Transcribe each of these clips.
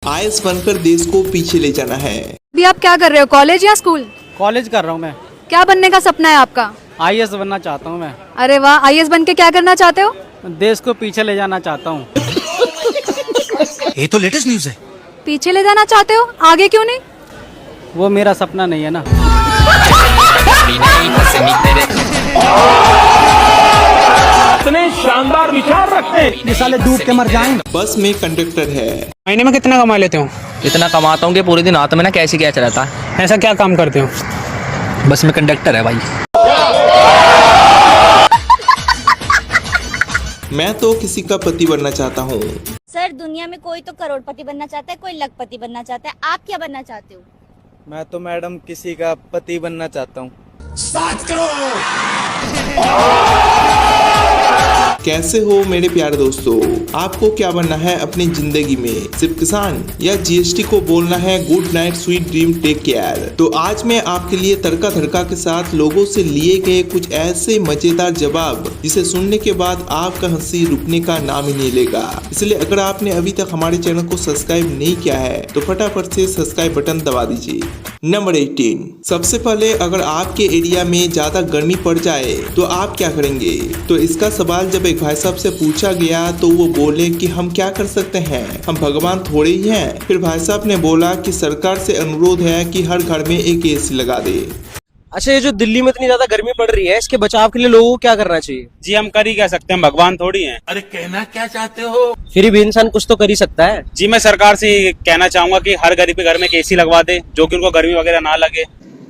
IAS बनकर देश को पीछे ले जाना है। अभी आप क्या कर रहे हो, कॉलेज या स्कूल? कॉलेज कर रहा हूँ मैं। क्या बनने का सपना है आपका? आईएएस बनना चाहता हूँ मैं। अरे वाह, आईएएस बन के क्या करना चाहते हो? देश को पीछे ले जाना चाहता हूँ। ये तो लेटेस्ट न्यूज है। पीछे ले जाना चाहते हो, आगे क्यों नहीं? वो मेरा सपना नहीं है ना। इतने शानदार विचार रखते हैं, ये साले डूब के मर जाएं। बस में कंडक्टर है। महीने में कितना कमा लेते हो? इतना कमाता हूँ कि पूरे दिन हाथ में ना कैसे क्या चलाता है। ऐसा क्या काम करते हो? बस में कंडक्टर है भाई। मैं तो किसी का पति बनना चाहता हूँ। सर, दुनिया में कोई तो करोड़पति बनना चाहता है, कोई लखपति बनना चाहता है। आप क्या बनना चाहते हो? मैं तो मैडम किसी का पति बनना चाहता हूँ। कैसे हो मेरे प्यारे दोस्तों, आपको क्या बनना है अपनी जिंदगी में? सिर्फ किसान या जीएसटी को बोलना है good night sweet dream take care? तो आज मैं आपके लिए तड़का धड़का के साथ लोगों से लिए गए कुछ ऐसे मजेदार जवाब जिसे सुनने के बाद आपका हंसी रुकने का नाम ही नहीं लेगा। इसलिए अगर आपने अभी तक हमारे चैनल को सब्सक्राइब नहीं किया है तो फटाफट से सब्सक्राइब बटन दबा दीजिए। नंबर 18, सबसे पहले अगर आपके एरिया में ज्यादा गर्मी पड़ जाए तो आप क्या करेंगे? तो इसका सवाल जब एक भाई साहब से पूछा गया तो वो बोले कि हम क्या कर सकते हैं, हम भगवान थोड़े ही हैं। फिर भाई साहब ने बोला कि सरकार से अनुरोध है कि हर घर में एक एसी लगा दे। अच्छा, ये जो दिल्ली में इतनी ज्यादा गर्मी पड़ रही है, इसके बचाव के लिए लोगों को क्या करना चाहिए? जी हम कर ही क्या सकते हैं, भगवान थोड़ी हैं। अरे कहना क्या चाहते हो? फिर भी इंसान कुछ तो कर ही सकता है। जी मैं सरकार से कहना चाहूंगा कि हर गरीब के घर में एक एसी लगवा दे, जो कि उनको गर्मी वगैरह ना लगे।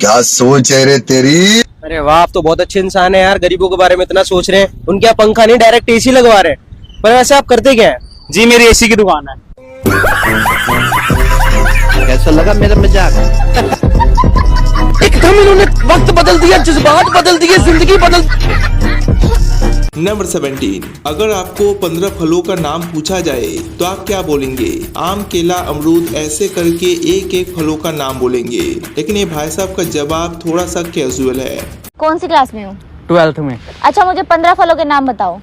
क्या सोच है रे तेरी? अरे वाह, आप तो बहुत अच्छे इंसान है यार, गरीबों के बारे में इतना सोच रहे हैं। उनके यहाँ पंखा नहीं, डायरेक्ट एसी लगवा रहे हैं। पर वैसे आप करते क्या है? जी मेरी एसी की दुकान है। कैसा लगा मेरा मजाक? एकदम इन्होंने वक्त बदल दिया, जज्बात बदल दिए, जिंदगी बदल। नंबर 17, अगर आपको 15 फलों का नाम पूछा जाए तो आप क्या बोलेंगे? आम, केला, अमरूद ऐसे करके एक एक फलों का नाम बोलेंगे। लेकिन ये भाई साहब का जवाब थोड़ा सा कैजुअल है। कौन सी क्लास में हो? 12th में। अच्छा, मुझे 15 फलों के नाम बताओ।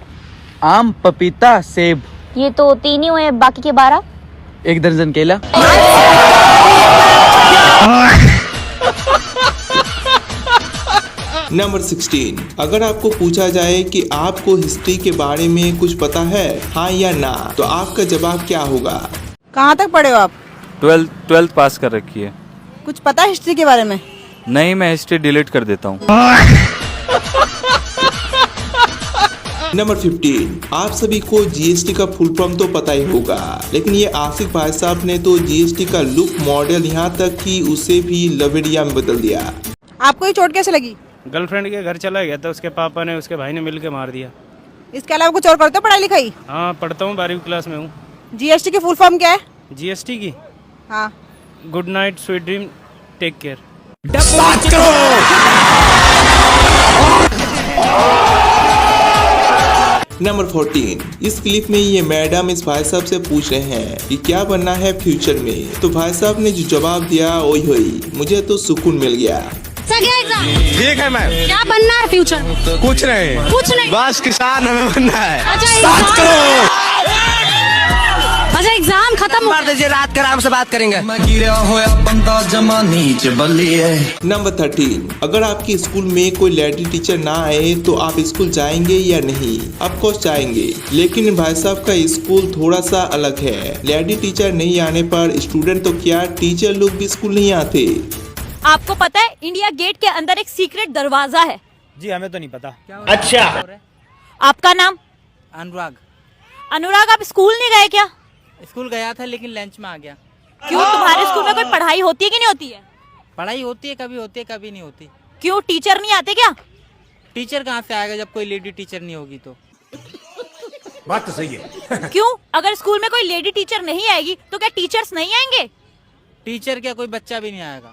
आम, पपीता, सेब। ये तो 3 ही हुए, बाकी के 12? 1 दर्जन केला। नंबर 16, अगर आपको पूछा जाए कि आपको हिस्ट्री के बारे में कुछ पता है, हाँ या ना, तो आपका जवाब क्या होगा? कहाँ तक पढ़े हो आप? 12th पास कर रखी है। कुछ पता है हिस्ट्री के बारे में? नहीं, मैं हिस्ट्री डिलीट कर देता हूँ। नंबर 15, आप सभी को जीएसटी का फुल फॉर्म तो पता ही होगा, लेकिन ये आसिफ भाई साहब ने तो जीएसटी का लुक, मॉडल, यहाँ तक कि उसे भी लवेरिया में बदल दिया। आपको ये चोट कैसे लगी? गर्लफ्रेंड के घर चला गया था, उसके पापा ने उसके भाई ने मिलकर मार दिया। इसके अलावा कुछ और करते हो पढ़ाई लिखाई? हाँ पढ़ता हूँ, 12वीं क्लास में हूँ। जीएसटी की फुल फॉर्म क्या है? जीएसटी की? हाँ। Good night sweet dream take care. Number 14, इस क्लिप में ये मैडम इस भाई साहब से पूछ रहे हैं कि क्या बनना है फ्यूचर में। तो भाई साहब ने जो जवाब दिया ओई होई, मुझे तो सुकून मिल गया। ठीक है मैम। क्या बनना है फ्यूचर? कुछ नहीं, बस किसान हमें बनना है। अच्छा, एग्जाम खत्म मार दीजिए, रात के आराम से बात करेंगे। नंबर 13, अगर आपके स्कूल में कोई लेडी टीचर ना आए तो आप स्कूल जाएंगे या नहीं? ऑफ कोर्स जाएंगे, लेकिन भाई साहब का स्कूल थोड़ा सा अलग है। लेडी टीचर नहीं आने पर स्टूडेंट तो क्या, टीचर लोग भी स्कूल नहीं आते। आपको पता है इंडिया गेट के अंदर एक सीक्रेट दरवाजा है? जी हमें तो नहीं पता। अच्छा, आपका नाम? अनुराग। अनुराग, आप स्कूल नहीं गए क्या? स्कूल गया था लेकिन लंच में आ गया। क्यों, तुम्हारे स्कूल में कोई पढ़ाई होती है कि नहीं होती है? पढ़ाई होती है, कभी होती है कभी नहीं होती। क्यों, टीचर नहीं आते क्या? टीचर कहाँ से आएगा जब कोई लेडी टीचर नहीं होगी तो? बात तो सही है। क्यों, अगर स्कूल में कोई लेडी टीचर नहीं आएगी तो क्या टीचर्स नहीं आएंगे? टीचर क्या, कोई बच्चा भी नहीं आएगा।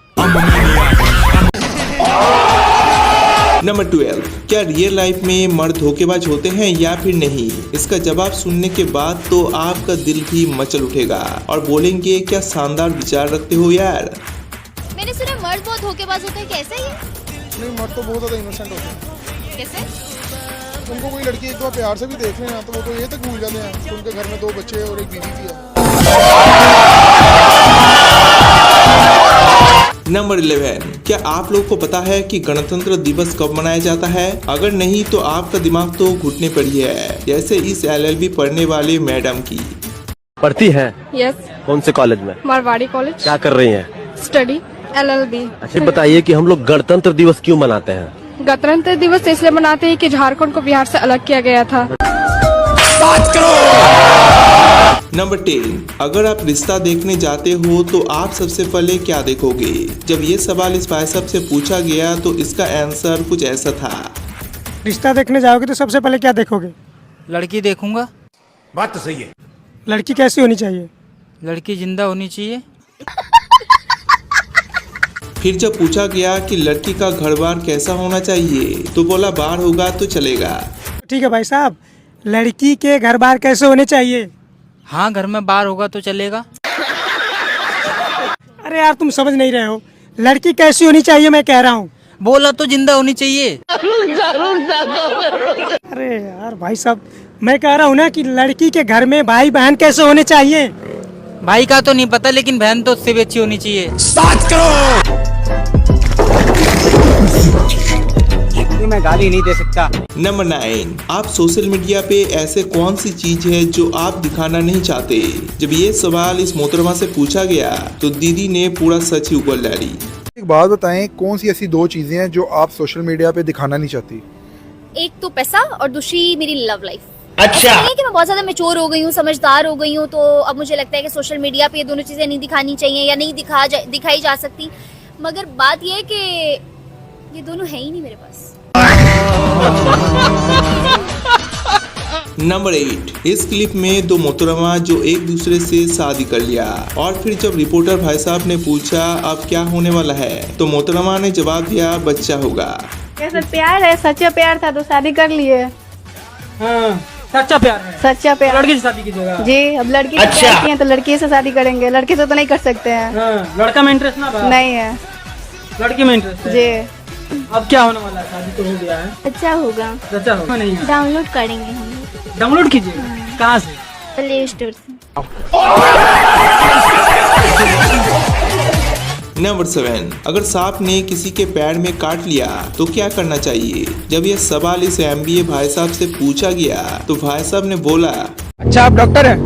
नंबर 12, क्या रियल लाइफ में मर्द धोखेबाज होते हैं या फिर नहीं? इसका जवाब सुनने के बाद तो आपका दिल भी मचल उठेगा और बोलेंगे क्या शानदार विचार रखते हो यार। मैंने सुना मर्द बहुत धोखेबाज होते हैं, कैसे ये? नहीं, मर्द तो बहुत ज्यादा इनोसेंट होते हैं। कैसे? उनको कोई लड़की एक बार प्यार से भी देख लें ना तो वो तो ये तक भूल जाते हैं कि उनके घर में 2 बच्चे और एक बीवी भी है। नंबर 11, क्या आप लोग को पता है कि गणतंत्र दिवस कब मनाया जाता है? अगर नहीं तो आपका दिमाग तो घुटने पर ही है, जैसे इस LLB पढ़ने वाले मैडम की। पढ़ती है? यस, कौन से कॉलेज में? मारवाड़ी कॉलेज। क्या कर रही हैं? Study LLB। अच्छा बताइए कि हम लोग गणतंत्र दिवस क्यों मनाते हैं? गणतंत्र दिवस इसलिए मनाते हैं कि झारखंड को बिहार से अलग किया गया था। नंबर 10, अगर आप रिश्ता देखने जाते हो तो आप सबसे पहले क्या देखोगे? जब ये सवाल इस भाई साहब से पूछा गया तो इसका आंसर कुछ ऐसा था। रिश्ता देखने जाओगे तो सबसे पहले क्या देखोगे? लड़की देखूंगा। बात तो सही है। लड़की कैसी होनी चाहिए? लड़की जिंदा होनी चाहिए। फिर जब पूछा गया कि लड़की का घर बार कैसा होना चाहिए तो बोला बार होगा तो चलेगा। ठीक है भाई साहब, लड़की के घर बार कैसे होने चाहिए? हाँ, घर में बार होगा तो चलेगा। अरे यार तुम समझ नहीं रहे हो, लड़की कैसी होनी चाहिए मैं कह रहा हूँ। बोला तो जिंदा होनी चाहिए। अरे यार भाई साहब, मैं कह रहा हूँ ना कि लड़की के घर में भाई बहन कैसे होने चाहिए। भाई का तो नहीं पता, लेकिन बहन तो उससे भी अच्छी होनी चाहिए। मैं गाली नहीं दे सकता। नंबर 9, आप सोशल मीडिया पे ऐसे कौन सी चीज है जो आप दिखाना नहीं चाहते? जब ये सवाल इस मोहतरमा से पूछा गया तो दीदी ने पूरा सच ही उगल डाली। एक बात बताएं, कौन सी ऐसी 2 चीजें हैं जो आप सोशल मीडिया पे दिखाना नहीं चाहती? एक तो पैसा और दूसरी मेरी लव लाइफ। अच्छा, नहीं है कि मैं बहुत ज्यादा मैच्योर हो गई हूँ, समझदार हो गई हूँ, तो अब मुझे लगता है कि सोशल मीडिया पे ये दोनों चीजें नहीं दिखानी चाहिए या नहीं दिखाई जा सकती। मगर बात ये है कि ये दोनों है ही नहीं मेरे पास। नंबर 8, इस क्लिप में 2 मोहतरमा जो एक दूसरे से शादी कर लिया और फिर जब रिपोर्टर भाई साहब ने पूछा अब क्या होने वाला है तो मोहतरमा ने जवाब दिया बच्चा होगा। कैसे प्यार है? सच्चा प्यार था तो शादी कर लिए। हाँ, सच्चा प्यार है। सच्चा प्यार। लड़की से शादी कीजिएगा जी, अब लड़की से प्यार किए तो लड़की से शादी करेंगे, लड़के से तो नहीं कर सकते हैं। हाँ, लड़का में इंटरेस्ट ना नहीं है, लड़की में इंटरेस्ट है। जी। अब क्या होने वाला है? शादी तो हो गया है। अच्छा होगा। अच्छा होगा नहीं है? डाउनलोड करेंगे हम। डाउनलोड कीजिए। कहाँ से? प्ले स्टोर से। नंबर 7, अगर सांप ने किसी के पैर में काट लिया तो क्या करना चाहिए? जब यह सवाल इस MBA भाई साहब से पूछा गया तो भाई साहब ने बोला, अच्छा आप डॉक्टर हैं?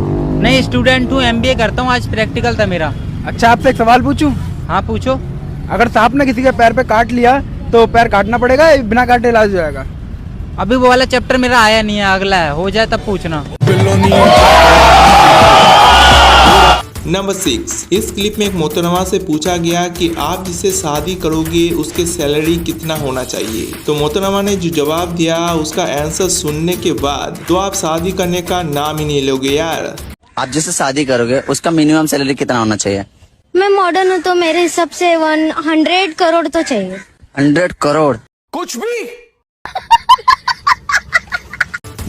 नहीं, स्टूडेंट हूँ, MBA करता हूँ, आज प्रैक्टिकल था मेरा। अच्छा आपसे एक सवाल पूछूं? हाँ पूछो। अगर सांप ने किसी के पैर पे काट लिया तो पैर काटना पड़ेगा या बिना काटे इलाज हो जाएगा? अभी वो वाला चैप्टर मेरा आया नहीं है, अगला है, हो जाए तब पूछना। नंबर 6, इस क्लिप में एक मोहतरमा से पूछा गया कि आप जिससे शादी करोगे उसके सैलरी कितना होना चाहिए तो मोहतरमा ने जो जवाब दिया उसका आंसर सुनने के बाद तो आप शादी करने का नाम ही नहीं लोगे यार। आप जिससे शादी करोगे उसका मिनिमम सैलरी कितना होना चाहिए? मैं मॉडर्न हूँ तो मेरे हिसाब से 100 करोड़ तो चाहिए। 100 करोड़? कुछ भी।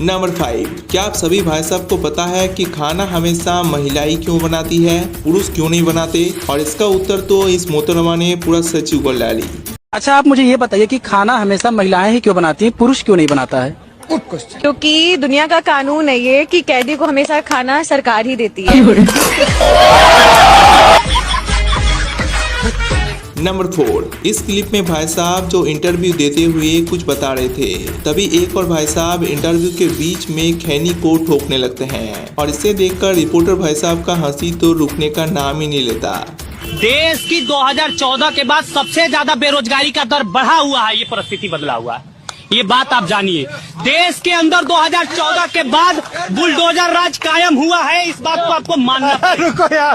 नंबर 5, क्या आप सभी भाई साहब को पता है कि खाना हमेशा महिलाएं क्यों बनाती है, पुरुष क्यों नहीं बनाते? और इसका उत्तर तो इस मोहतरमा ने पूरा सच उगल डाली। अच्छा आप मुझे ये बताइए कि खाना हमेशा महिलाएं ही क्यों बनाती हैं, पुरुष क्यों नहीं बनाता है? क्योंकि दुनिया का कानून है ये कि कैदी को हमेशा खाना सरकार ही देती है। नंबर 4, इस क्लिप में भाई साहब जो इंटरव्यू देते हुए कुछ बता रहे थे तभी एक और भाई साहब इंटरव्यू के बीच में खैनी को ठोकने लगते हैं और इसे देखकर रिपोर्टर भाई साहब का हंसी तो रुकने का नाम ही नहीं लेता। देश की 2014 के बाद सबसे ज्यादा बेरोजगारी का दर बढ़ा हुआ है, ये परिस्थिति बदला हुआ है, ये बात आप जानिए। देश के अंदर 2014 के बाद बुलडोजर राज कायम हुआ है, इस बात को आपको मानना पड़ेगा।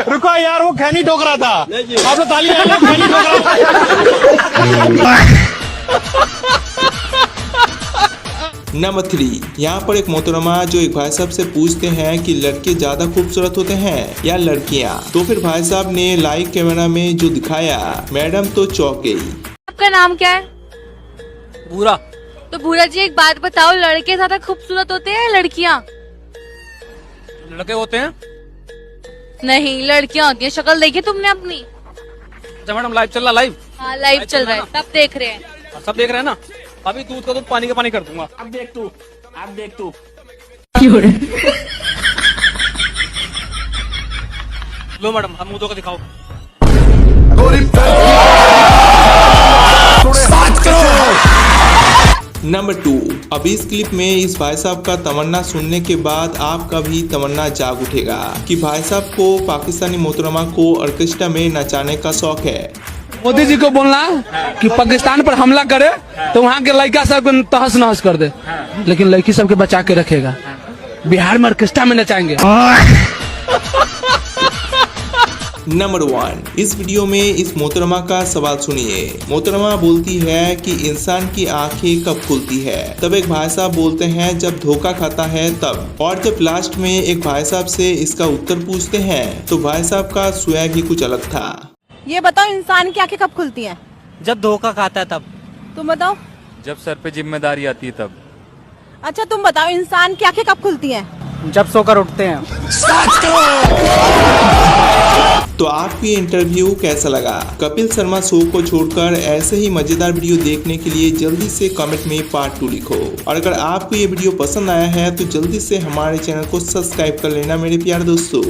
रुको यार, वो खैनी ठोक रहा था। आप लोग ताली बजाओ, खैनी ठोक रहा था। नंबर 3, यहाँ पर एक मोहतरमा जो एक भाई साहब से पूछते हैं कि लड़के ज्यादा खूबसूरत होते हैं या लड़कियाँ, तो फिर भाई साहब ने लाइव कैमरा में जो दिखाया मैडम तो चौंक गई। आपका नाम क्या है? पूरा। तो भूरा जी एक बात बताओ, लड़के ज्यादा खूबसूरत होते हैं या लड़कियाँ? लड़के होते हैं। नहीं, लड़कियाँ होती हैं। शक्ल देखी तुमने अपनी? अच्छा मैडम, लाइव चल रहा? लाइव? हाँ लाइव चल रहा है, सब देख रहे हैं। सब देख रहे हैं ना? अभी दूध का दूध पानी का पानी कर दूंगा। अब देख तू। लो मैडम, हम मुंह धो के दिखाओ। नंबर 2, अभी इस क्लिप में इस भाई साहब का तमन्ना सुनने के बाद आपका भी तमन्ना जाग उठेगा कि भाई साहब को पाकिस्तानी मोहतरमा को ऑर्केस्ट्रा में नचाने का शौक है। मोदी जी को बोलना कि पाकिस्तान पर हमला करे तो वहाँ के लड़का सब को तहस नहस कर दे, लेकिन लड़की सबके बचा के रखेगा। बिहार में ऑर्केस्ट्रा में नचाएंगे। नंबर 1, इस वीडियो में इस मोहतरमा का सवाल सुनिए। मोहतरमा बोलती है कि इंसान की आंखें कब खुलती है, तब एक भाई साहब बोलते हैं जब धोखा खाता है तब, और जब लास्ट में एक भाई साहब से इसका उत्तर पूछते हैं तो भाई साहब का स्वैग ही कुछ अलग था। ये बताओ इंसान की आंखें कब खुलती हैं? जब धोखा खाता है तब। तुम बताओ। जब सर पे जिम्मेदारी आती है तब। अच्छा तुम बताओ इंसान की आंखें कब खुलती हैं? जब सोकर उठते हैं। तो आपको ये इंटरव्यू कैसा लगा? कपिल शर्मा शो को छोड़कर ऐसे ही मजेदार वीडियो देखने के लिए जल्दी से कमेंट में पार्ट 2 लिखो। और अगर आपको ये वीडियो पसंद आया है तो जल्दी से हमारे चैनल को सब्सक्राइब कर लेना मेरे प्यारे दोस्तों।